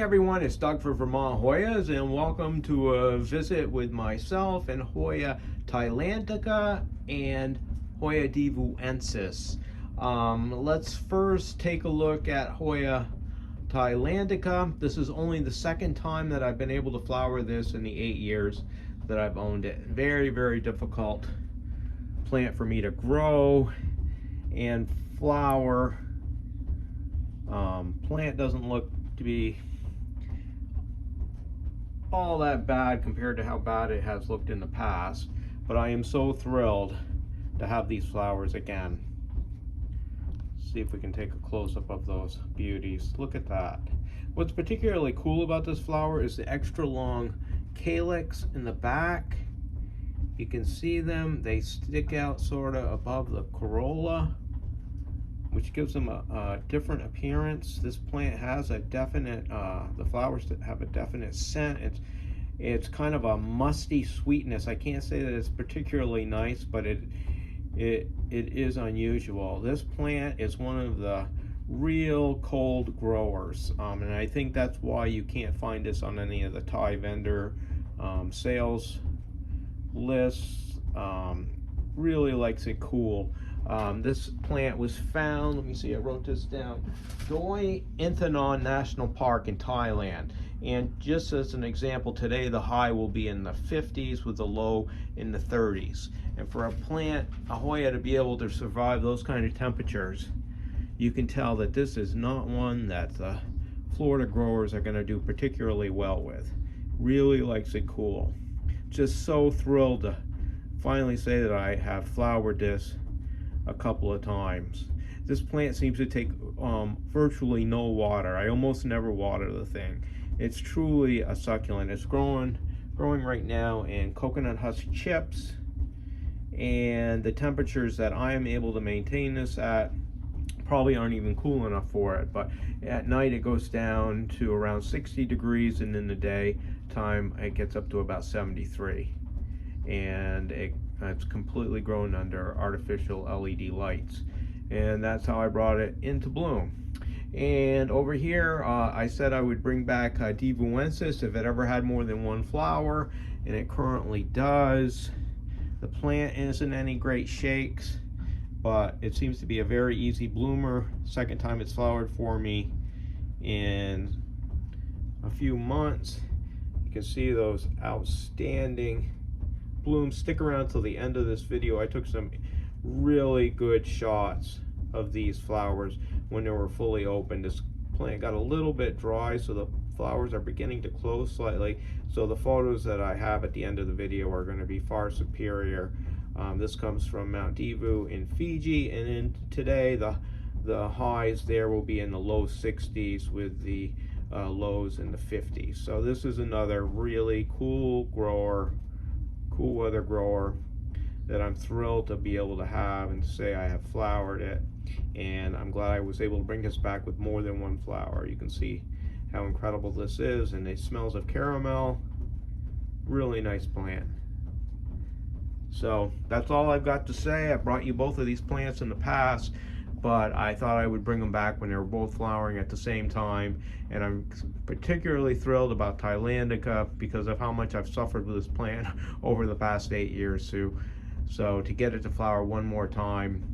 everyone, it's Doug for Vermont Hoyas, and welcome to a visit with myself and Hoya thailandica and Hoya desvoeuxensis. Let's first take a look at Hoya thailandica. This is only the second time that I've been able to flower this in the 8 years that I've owned it. Very, very difficult plant for me to grow and flower. Plant doesn't look to be all that bad compared to how bad it has looked in the past, but I am so thrilled to have these flowers again. See if we can take a close-up of those beauties. Look at that. What's particularly cool about this flower is the extra long calyx in the back. You can see them, they stick out sort of above the corolla, which gives them a different appearance. This plant has a definite, the flowers have a definite scent. It's kind of a musty sweetness. I can't say that it's particularly nice, but it is unusual. This plant is one of the real cold growers, and I think that's why you can't find this on any of the Thai vendor sales lists. Really likes it cool. This plant was found, let me see, I wrote this down, Doi Inthanon National Park in Thailand. And just as an example, today the high will be in the 50s with the low in the 30s. And for a plant, a Hoya, to be able to survive those kind of temperatures, you can tell that this is not one that the Florida growers are going to do particularly well with. Really likes it cool. Just so thrilled to finally say that I have flowered this a couple of times. This plant seems to take virtually no water. I almost never water the thing. It's truly a succulent. It's growing right now in coconut husk chips, and the temperatures that I am able to maintain this at probably aren't even cool enough for it. But at night it goes down to around 60 degrees, and in the day time it gets up to about 73, and it's completely grown under artificial LED lights, and that's how I brought it into bloom. And over here, I said I would bring back desvoeuxensis if it ever had more than one flower, and it currently does. The plant isn't any great shakes, but it seems to be a very easy bloomer. Second time it's flowered for me in a few months. You can see those outstanding blooms. Stick around till the end of this video. I took some really good shots of these flowers when they were fully open. This plant got a little bit dry, so the flowers are beginning to close slightly. So the photos that I have at the end of the video are going to be far superior. This comes from Mount Devu in Fiji, and then today the highs there will be in the low 60s with the lows in the 50s. So this is another really cool grower, cool weather grower that I'm thrilled to be able to have and to say I have flowered it. And I'm glad I was able to bring this back with more than one flower. You can see how incredible this is, and it smells of caramel. Really nice plant. So that's all I've got to say. I brought you both of these plants in the past, but I thought I would bring them back when they were both flowering at the same time. And I'm particularly thrilled about thailandica because of how much I've suffered with this plant over the past 8 years too. So to get it to flower one more time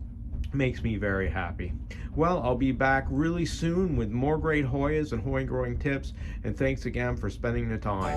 makes me very happy. Well, I'll be back really soon with more great Hoyas and Hoya growing tips, and thanks again for spending the time.